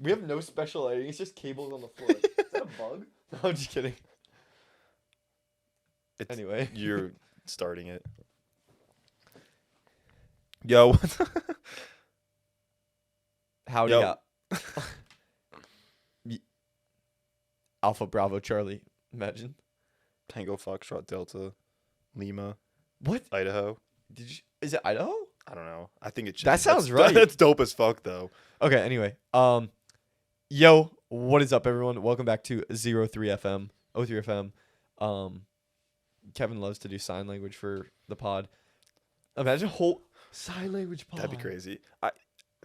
We have no special lighting. It's just cables on the floor. Is that a bug? No, I'm just kidding. Anyway. You're starting it. Yo. Howdy. Yo. Alpha Bravo Charlie. Imagine. Tango Foxtrot Delta Lima What? Idaho. Is it Idaho? I don't know. I think it should. That sounds right. That's dope as fuck though. Okay, anyway. Yo, what is up, everyone? Welcome back to 03 FM. 03 FM. Kevin loves to do sign language for the pod. Imagine a whole sign language pod. That'd be crazy.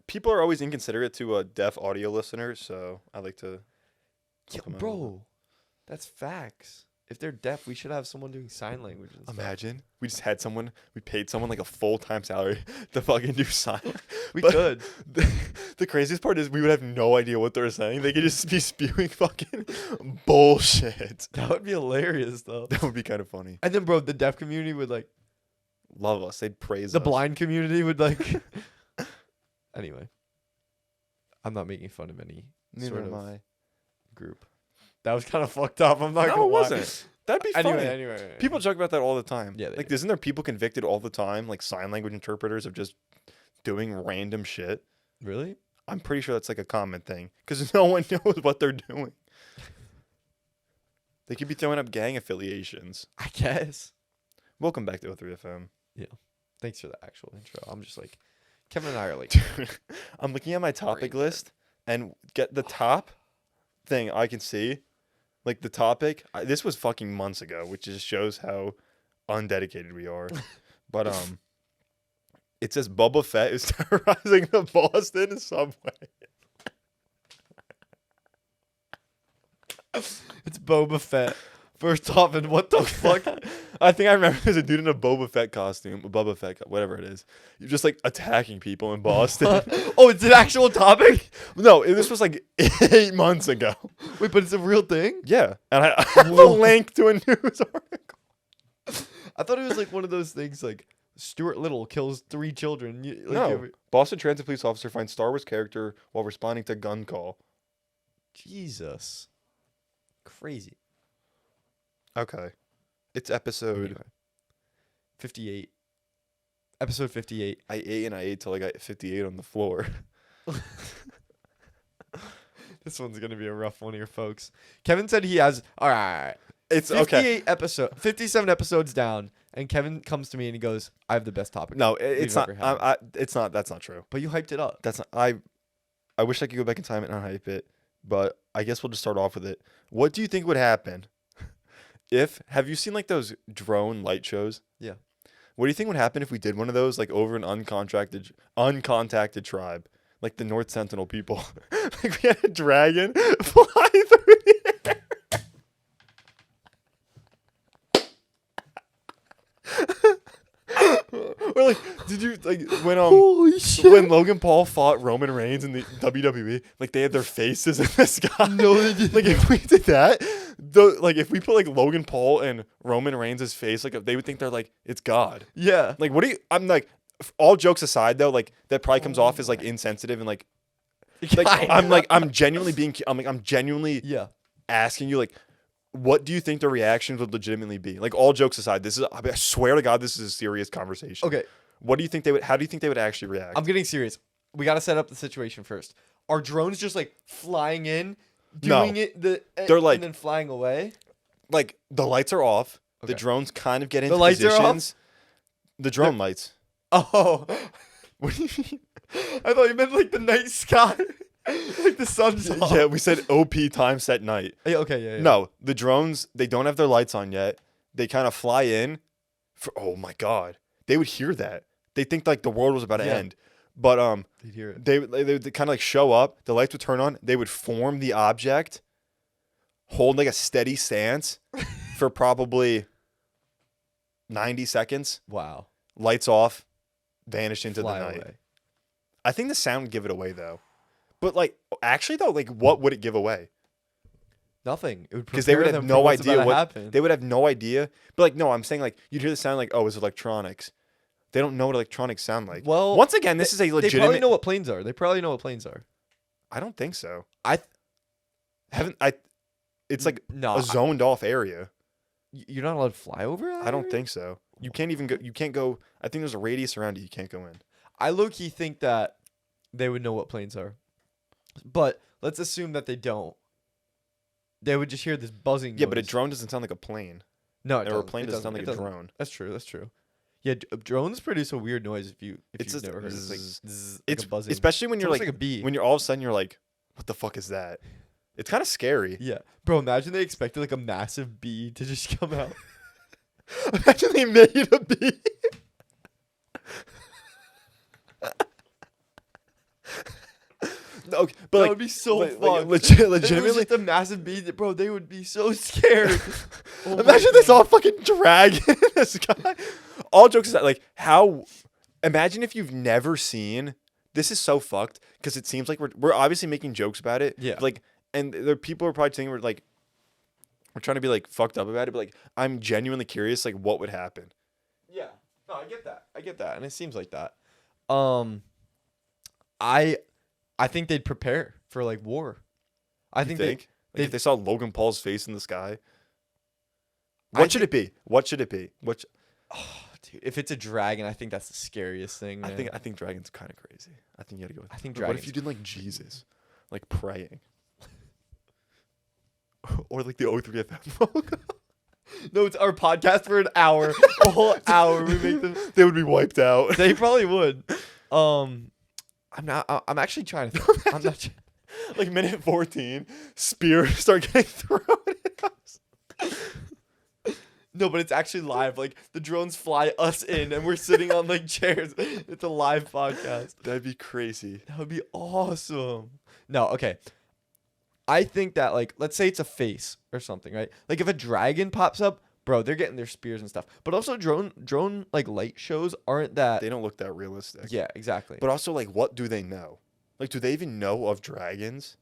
People are always inconsiderate to deaf audio listeners, so I like to. Yeah, bro, that's facts. If they're deaf, we should have someone doing sign language and stuff. Imagine we just had someone. We paid someone like a full-time salary to fucking do sign. We could. The craziest part is we would have no idea what they're saying. They could just be spewing fucking bullshit. That would be hilarious, though. That would be kind of funny. And then, bro, the deaf community would like. Love us. They'd praise The us. blind community would like. Anyway, I'm not making fun of any Neither sort am of I. group. That was kind of fucked up. I'm not No, gonna it lie. wasn't. That'd be funny. Anyway. People joke about that all the time. Yeah, they like, do. isn't there people convicted all the time, like sign language interpreters, of just doing random shit? Really? I'm pretty sure that's like a common thing because no one knows what they're doing. They could be throwing up gang affiliations. I guess. Welcome back to 03 FM. Thanks for the actual intro. I'm just like, Kevin and I are like, I'm looking at my topic Great. list and get the top thing I can see. Like the topic, this was fucking months ago, which just shows how undedicated we are. But it says Boba Fett is terrorizing the Boston subway. it's Boba Fett. First off, and what the fuck? I think I remember there's a dude in a Boba Fett costume, whatever it is. You're just like attacking people in Boston. Oh, it's an actual topic? No, this was like 8 months ago. Wait, but it's a real thing? Yeah, and I have a link to a news article. I thought it was like one of those things like Stuart Little kills 3 children. No, Boston Transit police officer finds Star Wars character while responding to gun call. Jesus. Crazy. Okay, it's episode. Anyway. 58. Episode 58. I ate till I got 58 on the floor. This one's going to be a rough one here, folks. Kevin said he has, all right, It's 58 okay. 57 episodes down, and Kevin comes to me and he goes, I have the best topic. No, it's we've not. ever had." It's not. That's not true. But you hyped it up. That's not. I wish I could go back in time and unhype it, but I guess we'll just start off with it. What do you think would happen if? Have you seen like those drone light shows? Yeah. What do you think would happen if we did one of those like over an uncontacted tribe, like the North Sentinel people? Like we had a dragon fly through the air. Or like, did you like when Holy shit. when Logan Paul fought Roman Reigns in the WWE? Like they had their faces in the sky. No, they didn't. Like if we did that, like if we put like Logan Paul and Roman Reigns' face, like they would think they're like it's God. Yeah. Like what do you? I'm like, all jokes aside though, like that probably comes off as like insensitive and like I'm genuinely Yeah. asking you like, what do you think the reactions would legitimately be? Like all jokes aside, I swear to God, this is a serious conversation. Okay. What do you think they would? How do you think they would actually react? I'm getting serious. We got to set up the situation first. Are drones just like flying in, doing They're like- and then flying away? Like the lights are off. The Okay. drones kind of get into lights are off? positions. The drone lights. Oh, What do you mean? I thought you meant like the night sky, like the sun's off. Yeah, we said OP time set night. Yeah, okay, yeah. No, the drones, they don't have their lights on yet. They kind of fly in. Oh my God. They would hear that. They think like the world was about to Yeah. end. But You'd hear it. they would kind of like show up. The lights would turn on. They would form the object, hold like a steady stance for probably 90 seconds. Wow. Lights off, vanish into Fly the night. away. I think the sound would give it away though. But like actually though, like what would it give away? Nothing. It would Because they would prepare have them no for what's idea about to what happen. they would have no idea. But like no, I'm saying like you'd hear the sound like, oh, it's electronics. They don't know what electronics sound like. Well, once again, this is a They probably legitimate. know what planes are. They probably know what planes are. I don't think so. I Haven't I? It's like no, a zoned off area. you're not allowed to fly over that I don't area? think so. You can't even go. You can't go. I think there's a radius around it. You can't go in. I low-key think that they would know what planes are. But let's assume that they don't. They would just hear this buzzing Yeah, but a noise. drone doesn't sound like a plane. No, it Or a doesn't. plane It doesn't sound doesn't. like It a doesn't. drone. That's true. That's true. Yeah, drones produce a weird noise if you've It's never heard it. It's like just- zzz, like It's a buzzing. especially when It's you're almost like, like a bee. when you're all of a sudden you're like, what the fuck is that? It's kind of scary. Yeah, bro. Imagine they expected like a massive bee to just come out. Imagine they made a bee. No, okay, but That like, would be so like, fucked. legit, If it was legitimately. just a massive bee, bro. They would be so scared. Oh my Imagine they God. saw a fucking dragon in the sky. All jokes aside, like how. Imagine if you've never seen. This is so fucked because it seems like we're obviously making jokes about it. Yeah. Like, and there people are probably saying we're trying to be like fucked up about it, but like I'm genuinely curious, like what would happen. Yeah. No, I get that. I get that, and it seems like that. I think they'd prepare for like war. I You think think? they Like if they saw Logan Paul's face in the sky. I What should it be? What should it be? dude, if it's a dragon, I think that's the scariest thing. I Man. think dragon's kind of crazy. I think you gotta go with. I think What if dragons you did like Jesus, like praying, or like the O3FM logo? No, it's our podcast for an hour, a whole hour. We make them. They would be wiped out. They probably would. I'm not. I'm actually trying to. I'm not. Like minute 14, spears start getting thrown at us. No, but it's actually live. Like the drones fly us in, and we're sitting on like chairs. It's a live podcast. That'd be crazy. That would be awesome. No, okay. I think that like let's say it's a face or something, right? Like if a dragon pops up, bro, they're getting their spears and stuff. But also drone like light shows aren't that. They don't look that realistic. Yeah, exactly. But also, like, what do they know? Like, do they even know of dragons?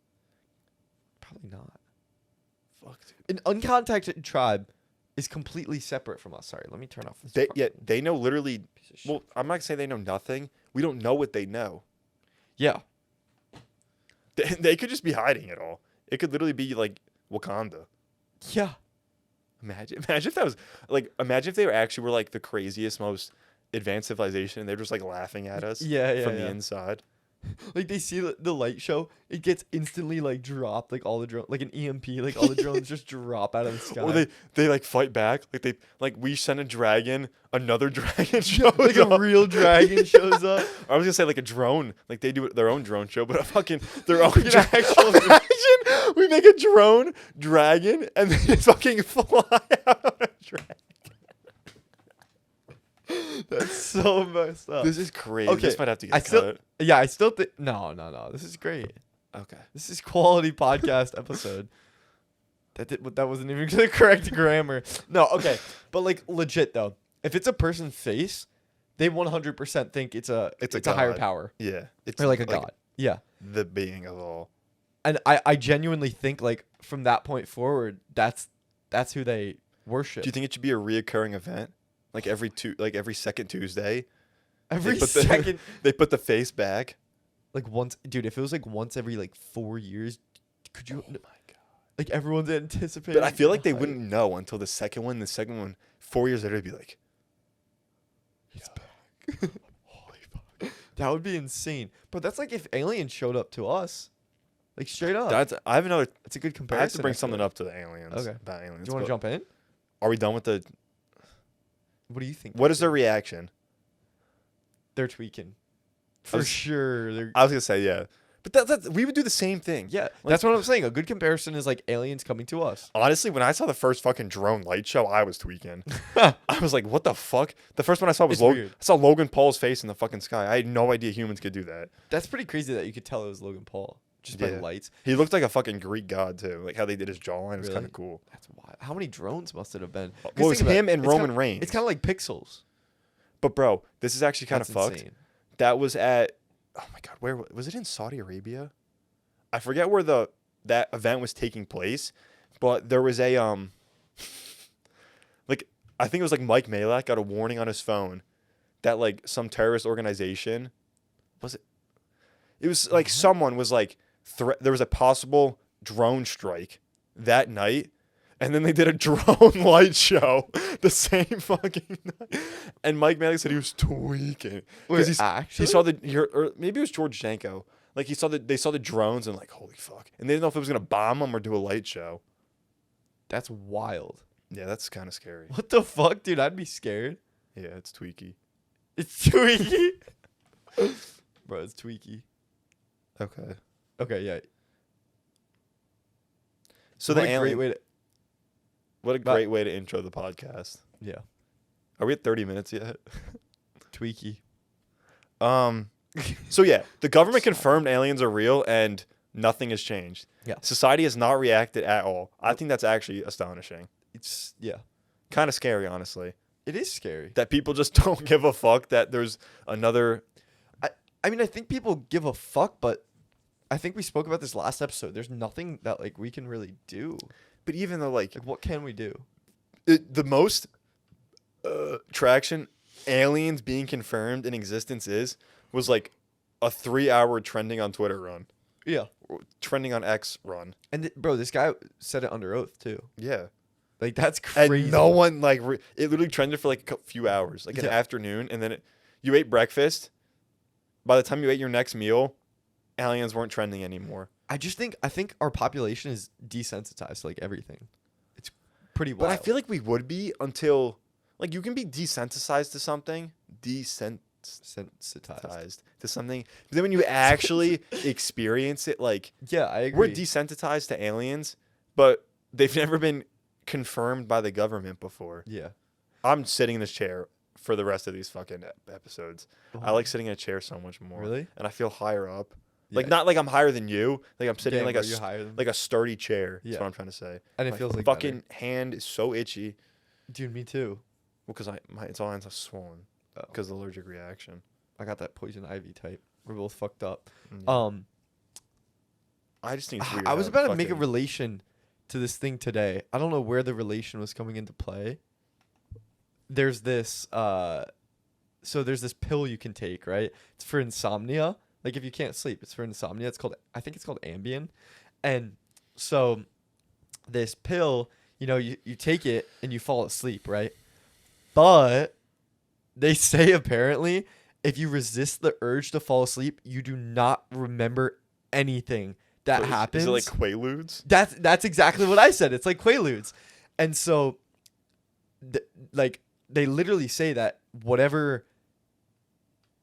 Probably not. Fuck, dude. An uncontacted tribe is completely separate from us. Sorry, let me turn off this. They know literally. Piece of shit. Well, I'm not gonna say they know nothing. We don't know what they know. Yeah. They could just be hiding it all. It could literally be like Wakanda. Yeah. Imagine if that was like. Imagine if they were like the craziest, most advanced civilization, and they're just like laughing at us. Yeah, From yeah. the inside. Like they see the light show, it gets instantly like dropped, like all the drone, like an EMP, like all the drones just drop out of the sky. Or they like fight back. Like we send a dragon, another dragon shows like up. a real dragon shows up. I was gonna say like a drone, like they do their own drone show, but a fucking their own Like an actual- Imagine we make a drone dragon and then just fucking fly out on a dragon. That's so messed up. This is crazy. Okay, This might have to get I cut. still, yeah, I still think no. This is great. Okay. This is quality podcast episode. That wasn't even the correct grammar. No, okay, but like legit though, if it's a person's face, they 100% think it's a higher god. power Yeah. It's or like a god. Yeah, The being of all. and I genuinely think like from that point forward, that's who they worship. Do you think it should be a reoccurring event? Like every second Tuesday? Every They put second, they put the face back. like once, dude. If it was like once every like 4 years, could you? Oh my god. Like everyone's anticipating. But I feel like they the wouldn't hype. know until the second one. The second one, 4 years later, they'd be like, He's back. Holy fuck. That would be insane. But that's like if aliens showed up to us. Like straight up. I have another. That's a good I comparison. have to bring I feel something like. up to the aliens. Okay. About aliens. Do you want to but jump in? Are we done with the? What do you think? What is their reaction? They're tweaking. For was- sure. I was gonna say yeah, but that's we would do the same thing. Yeah. That's what I'm saying. A good comparison is like aliens coming to us. Honestly, when I saw the first fucking drone light show, I was tweaking. I was like, "What the fuck?" The first one I saw was It's Logan. weird. I saw Logan Paul's face in the fucking sky. I had no idea humans could do that. That's pretty crazy that you could tell it was Logan Paul just by Yeah. lights. He looked like a fucking Greek god too. Like how they did his jawline was Really? kind of cool. That's wild. How many drones must it have been? 'Cause Well, it was think about him and It's Roman kinda- Reigns. It's kind of like pixels. But bro, this is actually kind of That's fucked. insane. That was at, oh my god, where was it? In Saudi Arabia? I forget where that event was taking place, but there was a like I think it was like Mike Malak got a warning on his phone that like some terrorist organization was it? It was like someone was like there was a possible drone strike that night, and then they did a drone light show the same fucking night. And Mike Malik said he was tweaking. Wait, He actually? saw or maybe it was George Janko. Like they saw the drones and like, holy fuck. And they didn't know if it was gonna bomb them or do a light show. That's wild. Yeah, that's kind of scary. What the fuck, dude? I'd be scared. Yeah, it's tweaky. It's tweaky. Bro, it's tweaky. Okay. Okay, yeah. So What the a great alien. way to. What a great way to intro the podcast. Yeah. Are we at 30 minutes yet? Tweaky. So yeah, the government confirmed aliens are real and nothing has changed. Yeah. Society has not reacted at all. I think that's actually astonishing. It's, yeah. Kind of scary, honestly. It is scary. That people just don't give a fuck that there's another. I mean, I think people give a fuck, but I think we spoke about this last episode. There's nothing that, like, we can really do. But even though, like, Like, what can we do? the most traction aliens being confirmed in existence was like a 3-hour trending on Twitter run. Yeah. Trending on X run. And, bro, this guy said it under oath, too. Yeah. Like, that's crazy. And no one, like, it literally trended for like a few hours, like an Yeah. afternoon. And then you ate breakfast. By the time you ate your next meal, aliens weren't trending anymore. I think our population is desensitized to, like, everything. It's pretty wild. But I feel like we would be until, like, you can be desensitized to something. Sensitized. To something. But then when you actually experience it, like, Yeah, I agree. we're desensitized to aliens, but they've never been confirmed by the government before. Yeah. I'm sitting in this chair for the rest of these fucking episodes. I like sitting in a chair so much more. Really? And I feel higher up. Like, Yeah. not like I'm higher than you. Like, I'm sitting in Damn, like bro, you're higher than like a sturdy chair. That's Yeah. what I'm trying to say. And it My feels like fucking better. hand is so itchy. Dude, me too. Well, because it's all hands are swollen Oh. because of the allergic reaction. I got that poison ivy type. We're both fucked up. Yeah. I just think it's weird. I was how about to make a fucking- relation to this thing today. I don't know where the relation was coming into play. There's this so there's this pill you can take, right? It's for insomnia. Like if you can't sleep, it's for insomnia. I think it's called Ambien. And so this pill, you take it and you fall asleep, right? But they say apparently if you resist the urge to fall asleep, you do not remember anything that Wait, happens. Is it like Quaaludes? That's exactly what I said. It's like Quaaludes. And so like they literally say that whatever,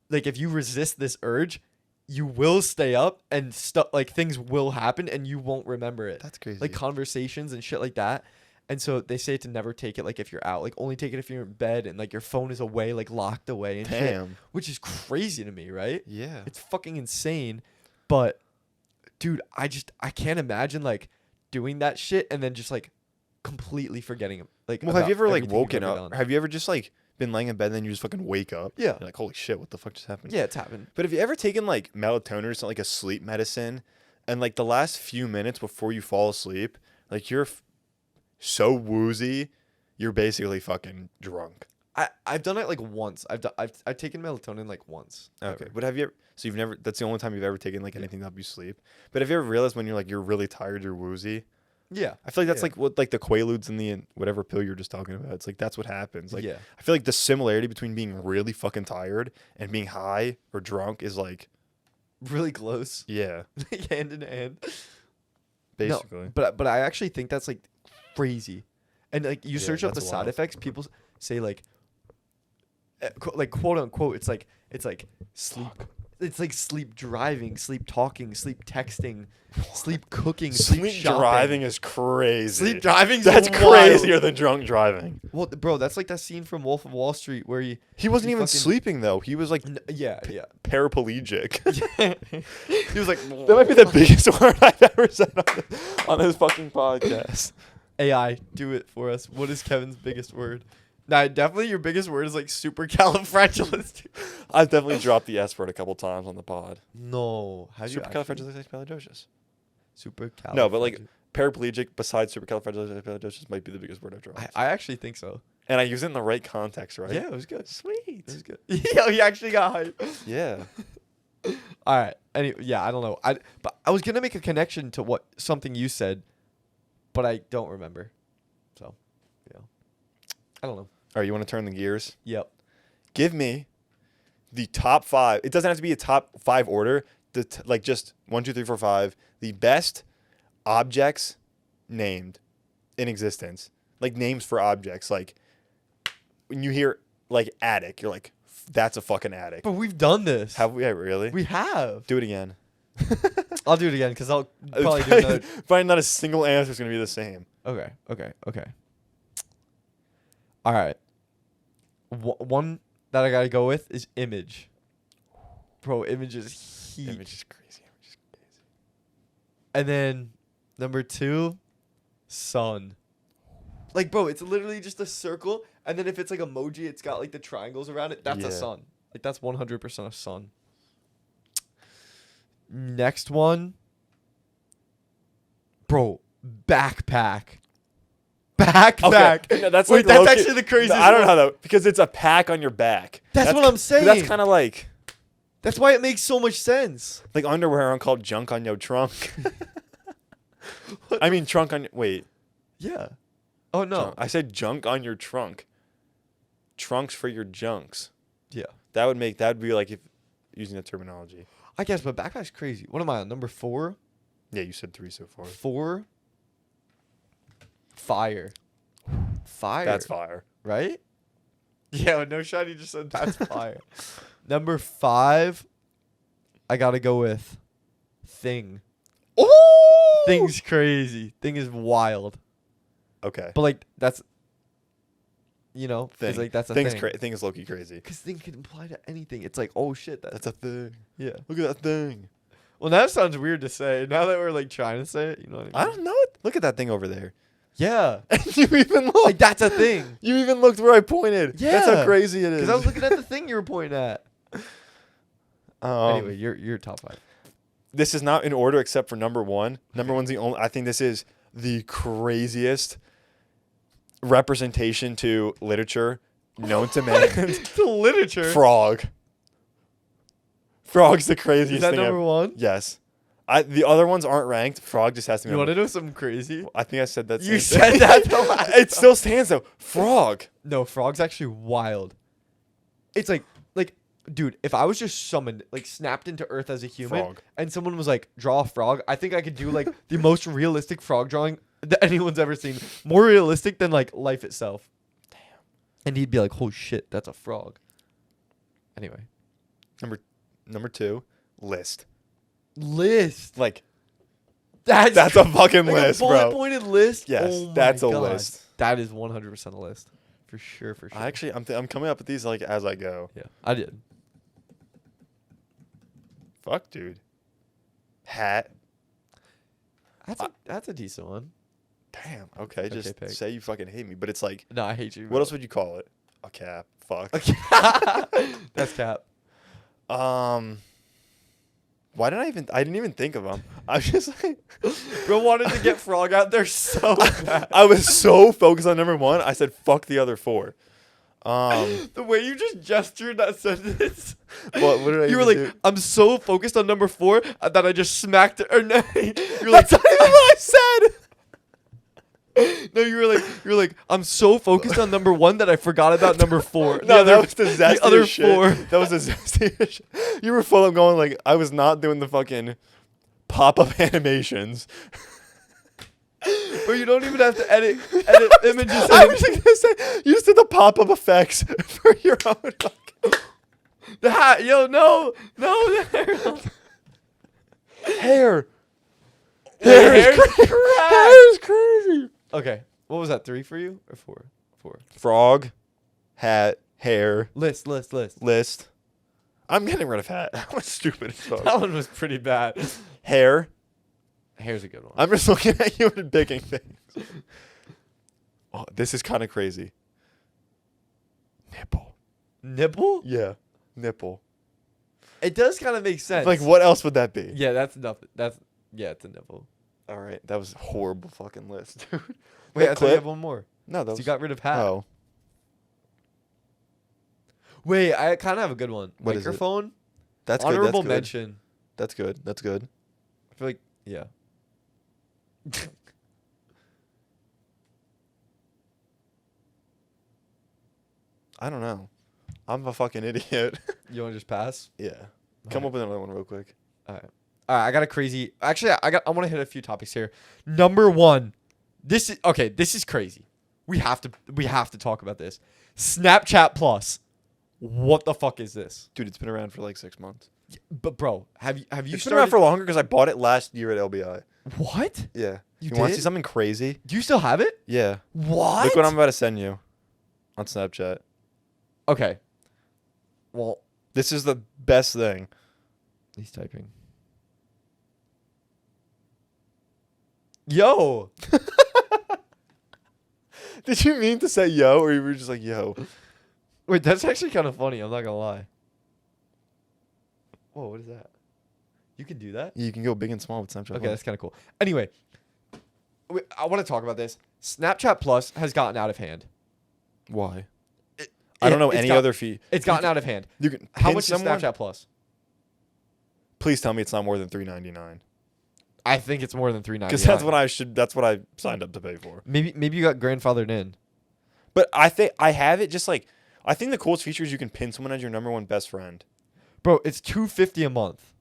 like if you resist this urge, you will stay up and stuff, like things will happen and you won't remember it. That's crazy. Like conversations and shit like that. And so they say to never take it like if you're out, like only take it if you're in bed and like your phone is away, like locked away and shit, Damn. which is crazy to me, right? Yeah. It's fucking insane. But dude, I can't imagine like doing that shit and then just like completely forgetting like. Well, have you about ever like everything you've woken ever up? done. Have you ever just like been laying in bed and then you just fucking wake up? Yeah. You're like, holy shit, what the fuck just happened? Yeah, it's happened. But have you ever taken like melatonin or something, like a sleep medicine, and like the last few minutes before you fall asleep, like you're so woozy, you're basically fucking drunk. I've done it like once. I've taken melatonin like once. Okay. ever. But have you ever, so you've never, that's the only time you've ever taken like anything to help you sleep. But have you ever realized when you're really tired, you're woozy? Yeah. I feel like that's Yeah. like what like the Quaaludes and the whatever pill you're just talking about. It's like that's what happens. Like Yeah. I feel like the similarity between being really fucking tired and being high or drunk is like Really close. yeah, Hand in hand. basically. No, but I actually think that's like crazy. And like you Yeah, search up the that's side wild. effects, people say like like quote unquote it's like sleep. It's like sleep driving, sleep talking, sleep texting, sleep cooking, sleep shopping. driving is crazy. Sleep driving. That's crazier than drunk driving. Well, bro, that's like that scene from Wolf of Wall Street where He wasn't He even fucking- sleeping though. He was like yeah. paraplegic. He was like, That might be the biggest word I've ever said on this fucking podcast. AI, do it for us. What is Kevin's biggest word? Nah, definitely your biggest word is like supercalifragilistic. I've definitely dropped the S word a couple times on the pod. No, how do you Supercalifragilisticexpialidocious. supercalifragilistic? No, but like paraplegic besides supercalifragilisticexpialidocious might be the biggest word I've dropped. I actually think so. And I use it in the right context, right? Yeah, it was good. Sweet. It was good. Yo, he actually got hype. Yeah. All right. Yeah, I don't know. But I was gonna make a connection to something you said, but I don't remember. So, yeah, I don't know. All right, you want to turn the gears? Yep. Give me the top 5. It doesn't have to be a top 5 order. Like just 1, 2, 3, 4, 5. The best objects named in existence. Like names for objects. Like when you hear like attic, you're like, that's a fucking attic. But we've done this. Have we? Really? We have. Do it again. I'll do it again because I'll probably do another. Probably not a single answer is going to be the same. Okay. All right. One that I gotta go with is image. Bro, image is heat. Image is crazy. And then number 2, sun. Like, bro, it's literally just a circle, and then if it's like emoji, it's got like the triangles around it. That's a sun. Like that's 100% a sun. Next one, bro, backpack. Backpack. Okay. No, that's Wait, like that's low-key- actually the craziest. I don't know one. how that, because it's a pack on your back. That's what I'm saying. That's kind of like That's why it makes so much sense. underwear aren't called junk on your trunk. I mean trunk on your, wait. Yeah. Oh no. Junk. I said junk on your trunk. Trunks for your junks. Yeah. That would be like if using that terminology. I guess, but backpack's crazy. What am I on? Number 4? Yeah, you said 3 so far. 4. Fire. That's fire. Right? Yeah, no shot. You just said that's fire. Number 5, I gotta go with thing. Oh, Thing's crazy. Thing is wild. okay. But like that's, you know, Thing. like that's a Thing's thing. Thing is low-key crazy. Because thing can apply to anything. It's like, oh shit, That's a thing. yeah. Look at that thing. Well, that sounds weird to say. Now that we're like trying to say it, you know what I I mean? don't know it. Look at that thing over there. Yeah. You even looked. Like that's a thing. You even looked where I pointed. That's Yeah. how crazy it is. Because I was looking at the thing you were pointing at. Anyway, you're top 5. This is not in order except for number 1. Number 1's the only. I think this is the craziest representation to literature known to man. The literature. Frog. Frog's the craziest Is that thing number ever. 1? Yes. The other ones aren't ranked. Frog just has to be. You want number. to know something crazy? I think I said that. You same said thing. that the last It still stands though. Frog. No, frog's actually wild. It's like, dude, if I was just summoned, like snapped into Earth as a human, Frog. and someone was like, draw a frog, I think I could do like the most realistic frog drawing that anyone's ever seen. More realistic than like life itself. Damn. And he'd be like, oh shit, that's a frog. Anyway. Number 2, list. List. Like That's a fucking like list, a bullet bro. pointed list. Yes, Oh my that's a God. list. That is 100% a list. For sure. I'm coming up with these like as I go. Yeah, I did. Fuck, dude. Hat. That's a decent one. Damn. Okay, just pick. say you fucking hate me, but it's like, No, I hate you. what else would you call it? A cap. Fuck. That's cap. Why did I didn't even think of them. I was just like, Bro wanted to get frog out there so bad. I was so focused on number 1. I said, fuck the other 4. The way you just gestured that sentence. What did I You were even like, do? I'm so focused on number 4 that I just smacked it. Or no, you're like, That's not even what I said. no, you were like, I'm so focused on number 1 that I forgot about number 4. No, that was the zestiest the other shit. 4. That was the zestiest shit. You were full of going like, I was not doing the fucking pop-up animations. Bro, you don't even have to edit images. I was just gonna say, you just did the pop-up effects for your own. The hat, yo, no. Hair. Hair's crazy. Hair is crazy. Okay, what was that? 3 for you or 4? 4. Frog, hat, hair, List. list. I'm getting rid of hat. That was stupid as fuck. That one was pretty bad. Hair. Hair's a good one. I'm just looking at you and picking things. Oh, this is kind of crazy. Nipple. Nipple? Yeah, nipple. It does kind of make sense. Like, what else would that be? Yeah, that's nothing. It's a nipple. All right, that was a horrible fucking list, dude. Wait, That I thought you clip? had one more. No, that So was. you got rid of hat. Oh, Wait, I kind of have a good one. What is it? Microphone. that's good. Honorable That's good. mention. That's good. That's good. I feel like, yeah. I don't know. I'm a fucking idiot. You want to just pass? Yeah. Come up with another one real quick. All right. All right. I got a crazy. Actually, I want to hit a few topics here. Number one. This is crazy. We have to talk about this. Snapchat Plus. What the fuck is this? Dude, it's been around for like 6 months. But bro, have you It's been started around for longer because I bought it last year at LBI. What? Yeah. You want to did? see something crazy? Do you still have it? Yeah. What? Look what I'm about to send you on Snapchat. Okay. Well, This is the best thing. he's typing. Yo. Did you mean to say yo, or you were just like yo? Wait, that's actually kind of funny. I'm not gonna lie. Whoa, what is that? You can do that? You can go big and small with Snapchat. Okay, that's kind of cool. Anyway, I want to talk about this. Snapchat Plus has gotten out of hand. Why? I don't know any other fee. It's gotten out of hand. You can How pin much someone? is Snapchat Plus? Please tell me it's not more than $3.99. I think it's more than $3.99. Because that's what I signed up to pay for. Maybe you got grandfathered in. But I think I have it just like I think the coolest feature is you can pin someone as your number one best friend. Bro, it's $250 a month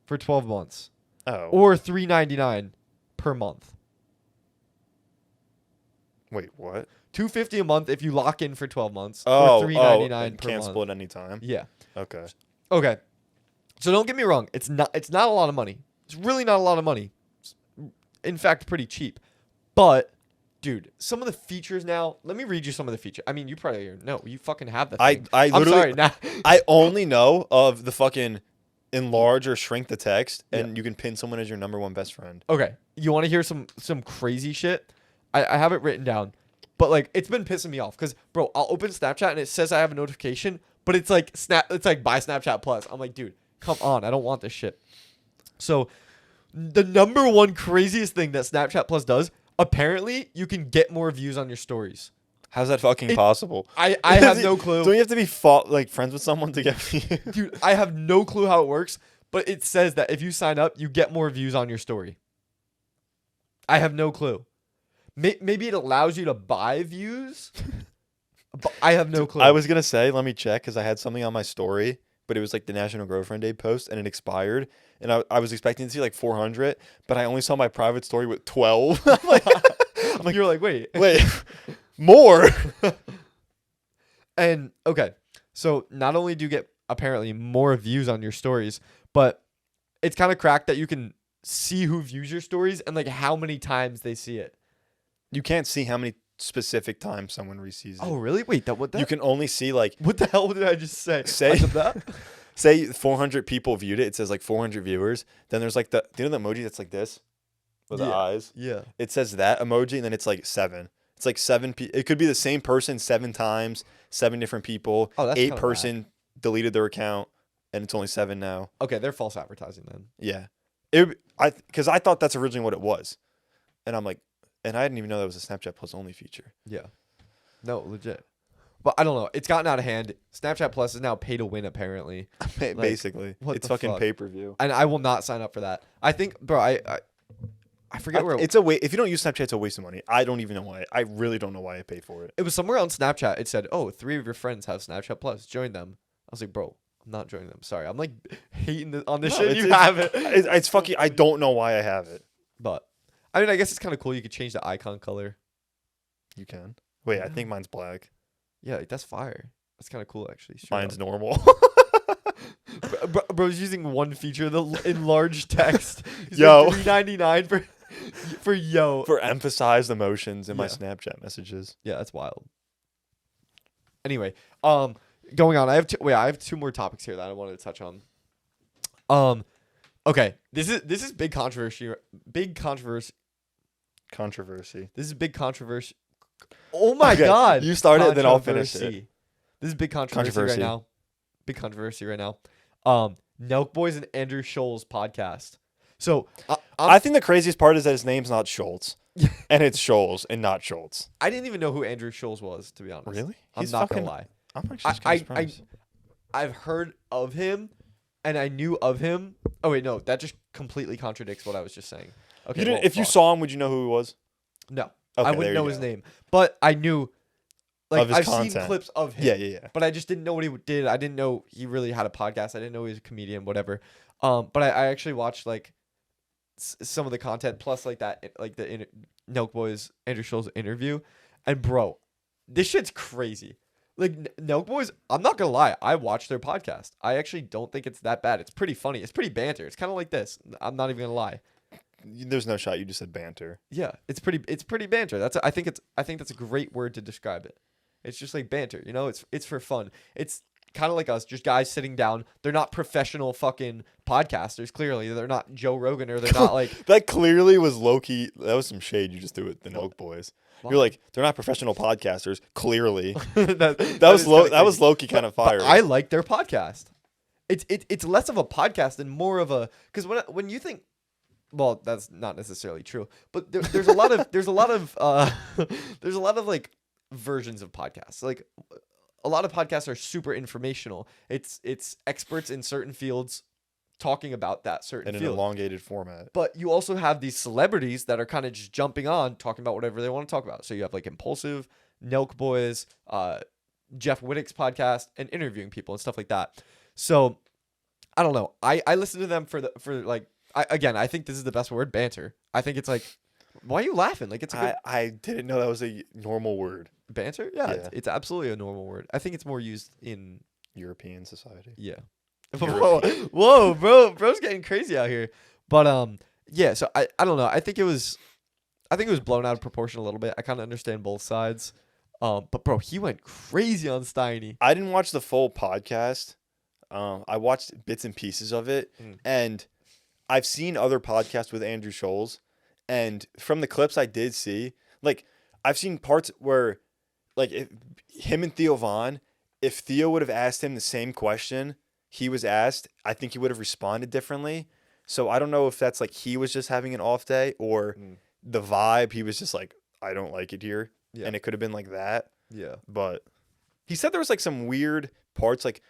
for 12 months. Oh. Or $3.99 per month. Wait, what? $250 a month if you lock in for 12 months. Oh, or $3.99 and per cancel month. at any time. Yeah. Okay. Okay. So don't get me wrong. It's not a lot of money. It's really not a lot of money. It's, in fact, pretty cheap. But, dude, some of the features now. Let me read you some of the features. I mean, you probably know. You fucking have the thing. I I'm literally sorry. Now, I only know of the fucking enlarge or shrink the text, and you can pin someone as your number one best friend. okay. You want to hear some crazy shit? I have it written down. But like it's been pissing me off because bro, I'll open Snapchat and it says I have a notification, but it's like buy Snapchat Plus. I'm like, dude, come on, I don't want this shit. So the number one craziest thing that Snapchat Plus does, apparently you can get more views on your stories. How's that fucking possible? I have no clue. Don't you have to be friends with someone to get views? Dude, I have no clue how it works, but it says that if you sign up, you get more views on your story. I have no clue. Maybe it allows you to buy views. But I have no clue. I was gonna say, let me check because I had something on my story, but it was like the National Girlfriend Day post, and it expired. And I was expecting to see like 400, but I only saw my private story with 12. I'm like, you're like, wait, more. And okay, so not only do you get apparently more views on your stories, but it's kind of cracked that you can see who views your stories and like how many times they see it. You can't see how many specific times someone resees it. Oh, really? Wait, what? You can only see like What the hell did I just say? Say- that? say 400 people viewed it. It says like 400 viewers. Then there's like the emoji that's like this with the Yeah. eyes. Yeah. It says that emoji, and then it's like 7. It's like 7. It could be the same person 7 times, 7 different people. Oh, that's 8 kinda person deleted their account, and it's only 7 now. Okay, they're false advertising then. Yeah, because I thought that's originally what it was, and I'm like, and I didn't even know that was a Snapchat Plus only feature. Yeah. No, legit. But I don't know. It's gotten out of hand. Snapchat Plus is now pay to win apparently. Basically, what it's the fucking fuck? pay-per-view. And I will not sign up for that. I think, bro, I forget where It's a waste. If you don't use Snapchat, it's a waste of money. I don't even know why. I really don't know why I pay for it. it was somewhere on Snapchat. It said, "Oh, 3 of your friends have Snapchat Plus. Join them." I was like, "Bro, I'm not joining them. Sorry." I'm like hating on this shit. You have it. It's fucking. I don't know why I have it. But I mean, I guess it's kind of cool. You could change the icon color. You can. Wait, I think mine's black. Yeah, like, that's fire. That's kind of cool, actually. Mine's normal. Bro's using one feature, the enlarged text. He's Yo. like $3.99 for yo. For emphasized emotions in my Yeah. Snapchat messages. Yeah, that's wild. Anyway, going on. I have 2 more topics here that I wanted to touch on. Okay, this is big controversy. Controversy. This is big controversy. Oh my Okay, god! you start it, then I'll finish it. Controversy. This is big controversy Controversy. right now. Big controversy right now. Nelk Boys and Andrew Scholl's podcast. So I think the craziest part is that his name's not Schultz. And it's Scholes and not Schultz. I didn't even know who Andrew Scholes was, to be honest. Really? I'm He's not fucking- gonna lie. I'm actually surprised. I've heard of him, and I knew of him. Oh wait, no, that just completely contradicts what I was just saying. Okay, You didn't, well, if you fuck. saw him, would you know who he was? No, Okay, I there wouldn't you know his go. name, but I knew. Like Of his I've seen content. clips of him. Yeah. But I just didn't know what he did. I didn't know he really had a podcast. I didn't know he was a comedian, whatever. But I actually watched like some of the content plus like that, like the Nelk Boys Andrew Schulz interview, and bro, this shit's crazy. Like Nelk Boys, I'm not gonna lie, I watched their podcast. I actually don't think it's that bad. It's pretty funny. It's pretty banter. It's kind of like this. I'm not even gonna lie. There's no shot. You just said banter. Yeah, it's pretty banter. I think that's a great word to describe it. It's just like banter, you know. It's for fun. It's kind of like us, just guys sitting down. They're not professional fucking podcasters. Clearly, they're not Joe Rogan or they're not like. That clearly was low-key. That was some shade you just threw at the Oak Boys. What? You're like, they're not professional podcasters. Clearly, that was low-key kind of fire. I like their podcast. It's less of a podcast and more of a because when you think. Well, that's not necessarily true, but there's a lot of there's a lot of like versions of podcasts. Like a lot of podcasts are super informational. It's experts in certain fields talking about that certain in an field. elongated format. But you also have these celebrities that are kind of just jumping on, talking about whatever they want to talk about. So you have like Impulsive, Nelk Boys, Jeff Wittick's podcast, and interviewing people and stuff like that. So I don't know. I listen to them for like. I think this is the best word, banter. I think it's like, why are you laughing? Like it's a good I didn't know that was a normal word. banter. Yeah, Yeah. It's absolutely a normal word. I think it's more used in European society. yeah. Whoa, bro's getting crazy out here. But yeah. So I don't know. I think it was blown out of proportion a little bit. I kind of understand both sides. But bro, he went crazy on Steiny. I didn't watch the full podcast. I watched bits and pieces of it, and I've seen other podcasts with Andrew Schulz, and from the clips I did see, like I've seen parts where, like him and Theo Von, if Theo would have asked him the same question he was asked, I think he would have responded differently. So I don't know if that's like he was just having an off day or the vibe. He was just like, I don't like it here, and it could have been like that. Yeah. But he said there was like some weird parts, like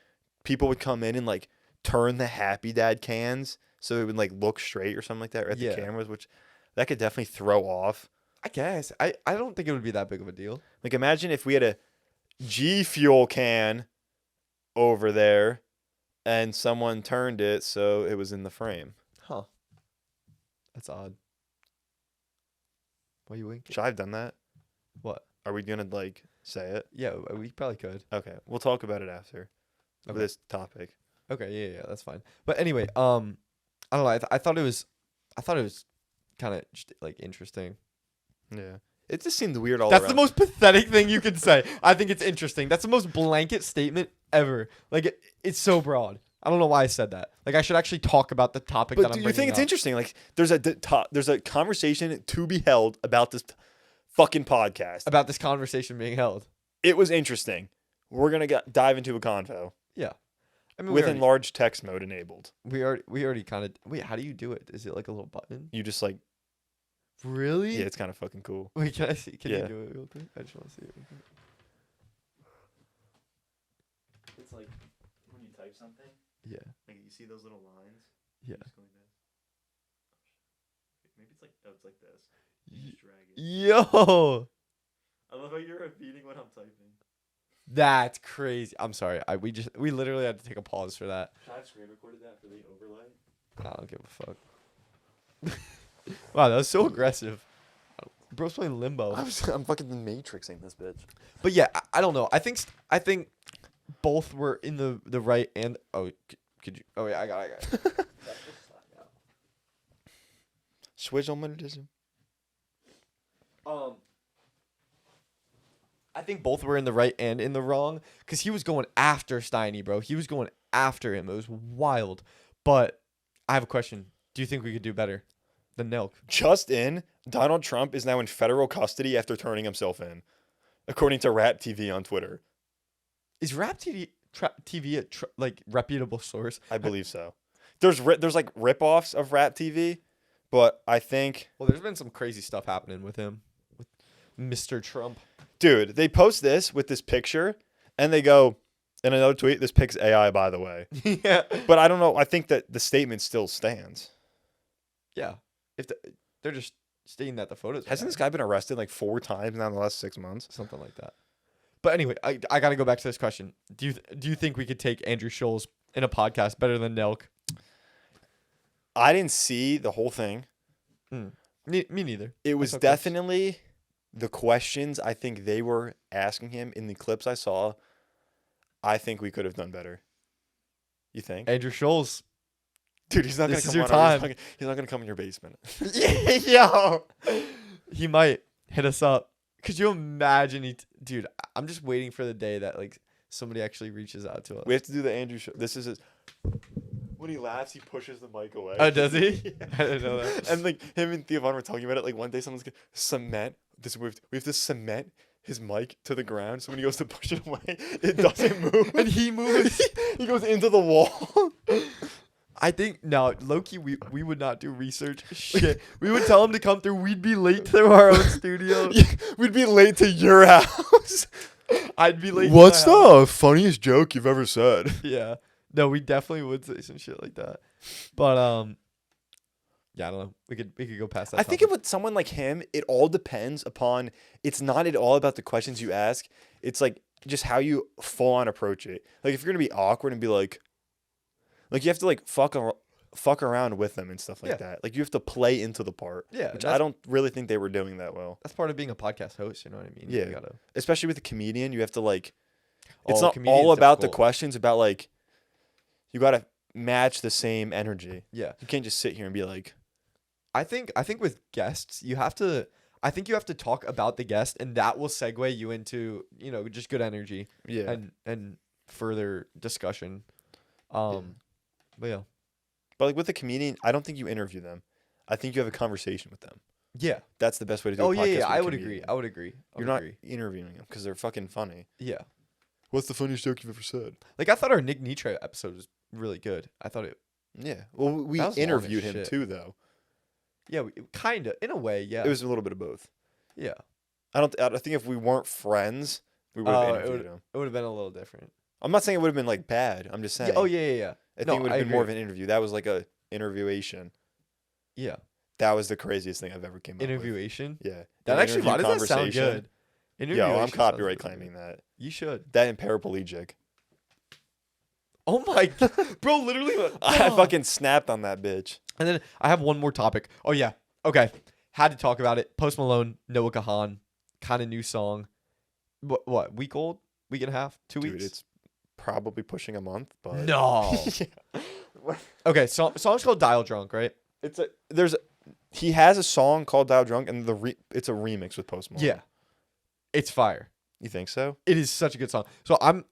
people would come in and like turn the Happy Dad cans. So it would like look straight or something like that or at the cameras, which that could definitely throw off. I guess. I don't think it would be that big of a deal. Like imagine if we had a G Fuel can over there and someone turned it so it was in the frame. Huh. That's odd. Why are you winking? Should I have done that? What? Are we going to like say it? Yeah, we probably could. Okay. We'll talk about it after Okay. this topic. Okay, yeah, that's fine. But anyway, I don't know. I thought it was kind of like interesting. Yeah. It just seemed weird all That's around. the most pathetic thing you could say. I think it's interesting. That's the most blanket statement ever. Like it's so broad. I don't know why I said that. Like I should actually talk about the topic that But I'm do you bringing think it's up. interesting? Like there's a conversation to be held about this fucking podcast. About this conversation being held. It was interesting. We're going to dive into a convo Yeah. I mean, with enlarged text mode enabled. we already kind of wait. How do you do it? Is it like a little button? You just like, Really? yeah, it's kind of fucking cool. Wait, can I see? Can Yeah. you do it real quick? I just want to see it. Real quick. It's like when you type something, Yeah. like you see those little lines. Yeah. Just go like this. Maybe it's like it's like this. You just drag it. Yo, I love how you're repeating what I'm typing. that's crazy. I'm sorry. We literally had to take a pause for that. Should I have screen recorded that for the overlay? I don't give a fuck. Wow, that was so aggressive. Bro's playing limbo. I'm fucking matrixing this bitch. But yeah, I don't know. I think both were in the right and could you? Oh yeah, I got it. Swizzle-monetism. I think both were in the right and in the wrong because he was going after Steiny, bro. He was going after him. It was wild. But I have a question. Do you think we could do better than Nelk? Just in, Donald Trump is now in federal custody after turning himself in, according to Rap TV on Twitter. Is Rap TV a like reputable source? I believe so. There's like ripoffs of Rap TV, but I think, Well, there's been some crazy stuff happening with him, with Mr. Trump. dude, they post this with this picture, and they go, In another tweet, this pic's AI, by the way. Yeah. But I don't know. I think that the statement still stands. Yeah. They're just stating that the photos. Hasn't this guy been arrested like 4 times now in the last 6 months? Something like that. But anyway, I got to go back to this question. Do you think we could take Andrew Scholes in a podcast better than Nelk? I didn't see the whole thing. Me neither. It was okay. definitely the questions I think they were asking him in the clips I saw. I think we could have done better. You think? Andrew Scholes. Dude, he's not going This to is come your on. time. He's not going to come in your basement. Yo. He might hit us up. Could you imagine? Dude, I'm just waiting for the day that like somebody actually reaches out to us. We have to do the Andrew show. This is his. When he laughs, he pushes the mic away. Oh, does he? Yeah. I didn't know that. And like him and Theo Von were talking about it. Like one day, someone's gonna cement this. We have to cement his mic to the ground, so when he goes to push it away, it doesn't move. And he moves. He goes into the wall. I think no, Loki. We would not do research. Shit, we would tell him to come through. We'd be late to our own studio. Yeah, we'd be late to your house. I'd be late. What's to my house. the funniest joke you've ever said? Yeah. No, we definitely would say some shit like that. But yeah, I don't know. We could go past that. I think with someone like him, it all depends upon. It's not at all about the questions you ask. It's like just how you full on approach it. Like if you're gonna be awkward and be like you have to like fuck around with them and stuff like that. Like you have to play into the part. Yeah, which I don't really think they were doing that well. That's part of being a podcast host. You know what I mean? Yeah. You gotta, especially with a comedian, you have to like. It's Oh, not comedian's all about the difficult. questions. About like, you gotta match the same energy. yeah. You can't just sit here and be like. I think with guests, you have to. I think you have to talk about the guest, and that will segue you into just good energy. Yeah. And further discussion. But yeah. But like with a comedian, I don't think you interview them. I think you have a conversation with them. Yeah. That's the best way to do Oh a podcast. yeah. with a I would comedian. agree. I would agree. You're not interviewing them because they're fucking funny. Yeah. What's the funniest joke you've ever said? Like I thought our Nick Nitre episode was really good. I thought it. Yeah. Well, we That was long as interviewed him shit. too, though. Yeah. Kind of in a way. Yeah. It was a little bit of both. Yeah. I think if we weren't friends, we would have interviewed him. It would have been a little different. I'm not saying it would have been like bad. I'm just saying. Yeah, oh yeah. I think it would have been more of an interview. That was like a interviewation. Yeah. That was the craziest thing I've ever came up with. Interviewation. Yeah. That An actually, why interview does that sound conversation. good? Yo, I'm Interviewation sounds copyright really claiming good. that. You should. That and paraplegic. Oh my, bro, literally. I fucking snapped on that bitch. And then I have one more topic. Oh yeah. Okay. Had to talk about it. Post Malone, Noah Kahan, kind of new song. What? Week old? Week and a half? 2 Dude, weeks? it's probably pushing a month, but No. Yeah. Okay. Song's called Dial Drunk, right? He has a song called Dial Drunk, and it's a remix with Post Malone. Yeah. It's fire. You think so? It is such a good song. So I'm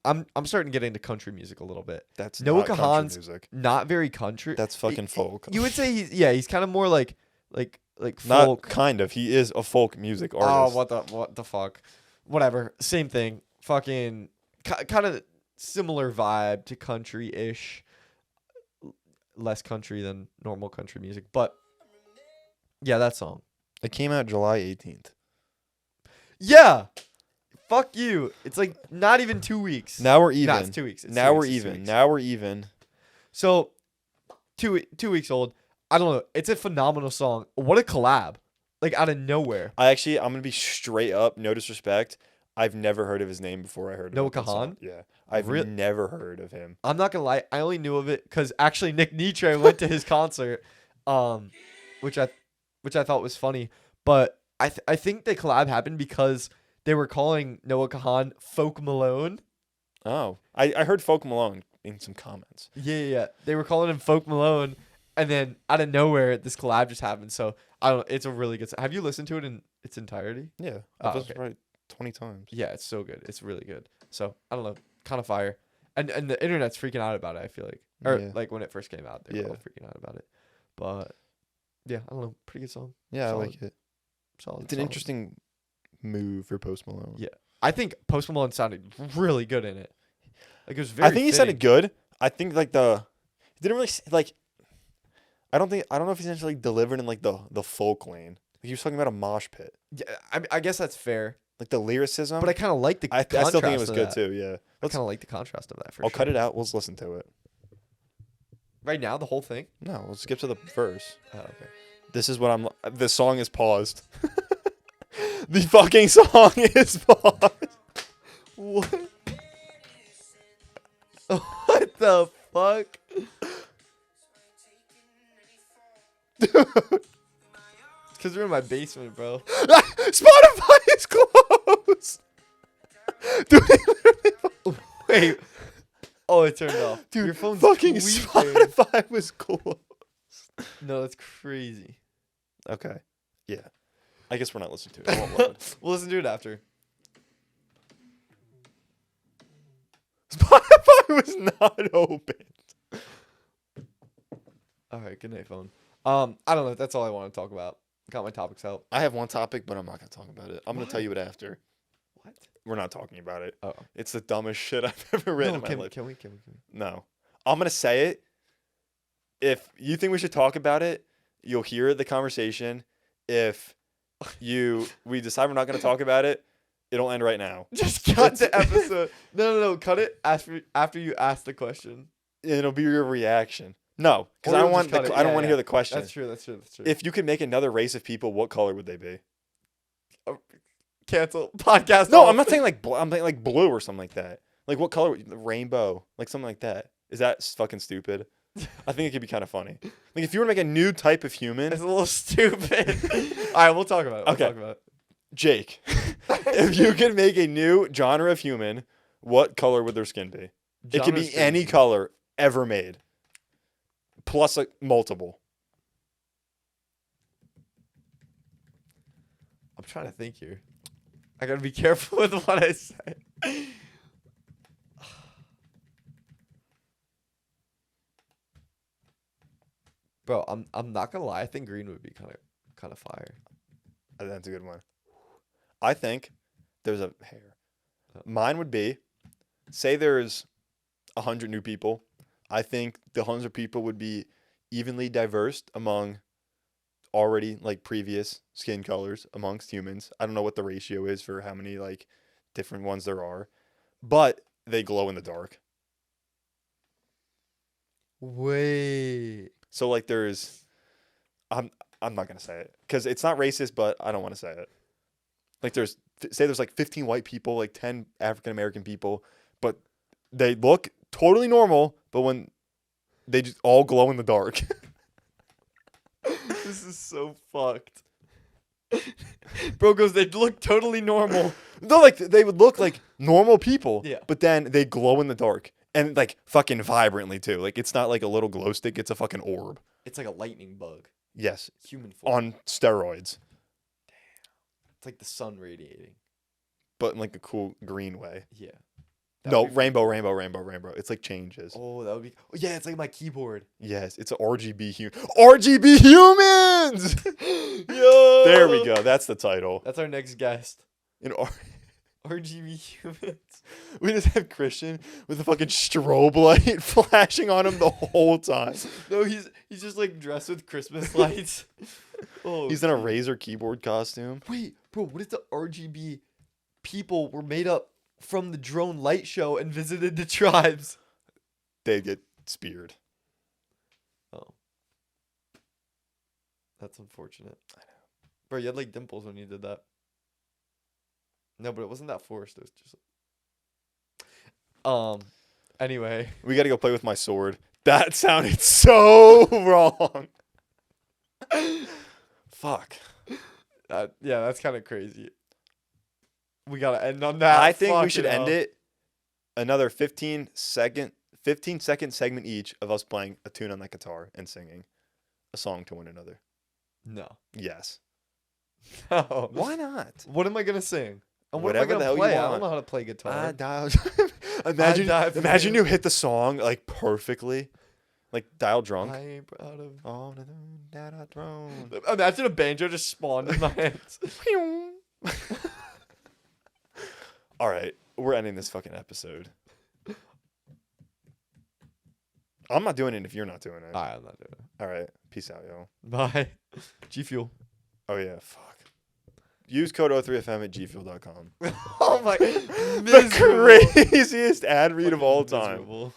starting to get into country music a little bit. That's Noah not country Kahan's music. not very country. That's fucking folk. You would say he's kind of more like Not folk. kind of. He is a folk music Oh, artist. what the fuck? Whatever. Same thing. Fucking kind of similar vibe to country-ish. Less country than normal country music, but yeah, that song. It came out July 18th. Yeah. Fuck you. It's like not even 2 weeks. Now we're even. Nah, it's 2 weeks. It's Now 2 we're weeks. It's 2 even. weeks. Now we're even. So 2 weeks old. I don't know. It's a phenomenal song. What a collab. Like out of nowhere. I'm gonna be straight up, no disrespect. I've never heard of his name before I heard Noah about that song. Kahan? Yeah. I've never heard of him. I'm not gonna lie. I only knew of it because actually Nick Nitre went to his concert, which I thought was funny. But I think the collab happened because they were calling Noah Kahan Folk Malone. Oh. I heard Folk Malone in some comments. Yeah. They were calling him Folk Malone, and then out of nowhere this collab just happened. So I don't. It's a really good. Have you listened to it in its entirety? Yeah. Oh, I've listened okay. probably 20 times. Yeah, it's so good. It's really good. So I don't know, kind of fire. And the internet's freaking out about it. I feel like, or Yeah. like when it first came out, they were all Yeah. freaking out about it. But yeah, I don't know, pretty good song. Yeah, Solid. I like it. Solid. It's an interesting move for Post Malone. Yeah, I think Post Malone sounded really good in it. Like it was very. I think he sounded good. I think like he didn't really like. I don't know if he's actually delivered in like the folk lane. Like he was talking about a mosh pit. Yeah, I guess that's fair. Like the lyricism. But I kind of like the I contrast still think it was of good that. too. Yeah. I kind of like the contrast of that for I'll sure. cut it out. Let's listen to it. Right now, the whole thing? No, we'll skip to the verse. Oh, okay. This is what the song is paused. The fucking song is paused. What? What the fuck? It's because we're in my basement, bro. Spotify is closed. Dude, Wait. Oh, it turned off. dude, Your phone's fucking tweaking. Spotify was closed. No, that's crazy. Okay. Yeah. I guess we're not listening to it. I won't let it. We'll listen to it after. Spotify was not open. All right, good night, phone. I don't know. That's all I want to talk about. Got my topics out. I have one topic, but I'm not going to talk about it. I'm going to tell you it after. What? We're not talking about it. Oh. It's the dumbest shit I've ever read No, in my life. can we? No. I'm going to say it. If you think we should talk about it, you'll hear the conversation. If we decide we're not going to talk about it, it'll end right now. Just cut the episode. No. Cut it after you ask the question. It'll be your reaction. No, because Or I don't you'll want just cut it. I don't Yeah, want to yeah. hear the question. That's true. If you could make another race of people, what color would they be? Cancel podcast. No, off. I'm not saying like I'm saying like blue or something like that. Like what color? Rainbow, like something like that. Is that fucking stupid? I think it could be kind of funny. Like if you were to make a new type of human, It's a little stupid. All right, we'll talk about it. Okay. We'll talk about it. Jake, if you could make a new genre of human, what color would their skin be? It could be Genre's any crazy. color ever made, plus like multiple. I'm trying to think here. I gotta be careful with what I say. Bro, I'm not gonna lie. I think green would be kind of fire. I think that's a good one. I think there's a hair. Oh. Mine would be, say there's 100 new people. I think the 100 people would be evenly diverse among already like previous skin colors amongst humans. I don't know what the ratio is for how many like different ones there are, but they glow in the dark. Wait. So like I'm not gonna say it because it's not racist, but I don't want to say it. Like say there's like 15 white people, like 10 African American people, but they look totally normal, but when they just all glow in the dark. This is so fucked. Bro goes, they look totally normal. No, like they would look like normal people, Yeah. but then they glow in the dark and like fucking vibrantly too. Like it's not like a little glow stick; it's a fucking orb. It's like a lightning bug. Yes, Human form. on steroids, It's like the sun radiating. but in like a cool green way. Yeah. No, That'd be- rainbow. It's like changes. Oh, that would be. Oh, yeah, it's like my keyboard. Yes, it's a RGB RGB humans. Yo. There we go. That's the title. That's our next guest. In RGB humans. we just have Christian with a fucking strobe light flashing on him the whole time. No, he's just like dressed with Christmas lights. Oh, He's in a Razer keyboard costume. wait, bro. What if the RGB people were made up from the drone light show and visited the tribes? They'd get speared. Oh, that's unfortunate. I know, bro. You had like dimples when you did that. No, but it wasn't that forced. It was just. Anyway, We got to go play with my sword. That sounded so wrong. Fuck. yeah, that's kind of crazy. We gotta end on that. I think we Fucking should end hell. it another 15-second segment each of us playing a tune on that guitar and singing a song to one another. No. Yes. No. Why not? What am I gonna sing? And what am I Whatever the gonna hell you play? I want. don't know how to play guitar. Imagine you hit the song like perfectly, like dial drunk. I ain't proud of. Oh, no, that I drone. Imagine a banjo just spawned in my hands. All right, we're ending this fucking episode. I'm not doing it if you're not doing it. I'm not doing it. All right, peace out, y'all. Bye. G Fuel. Oh yeah, fuck. use code O3FM at gfuel.com. Oh my. The craziest ad read of all time. Miserable.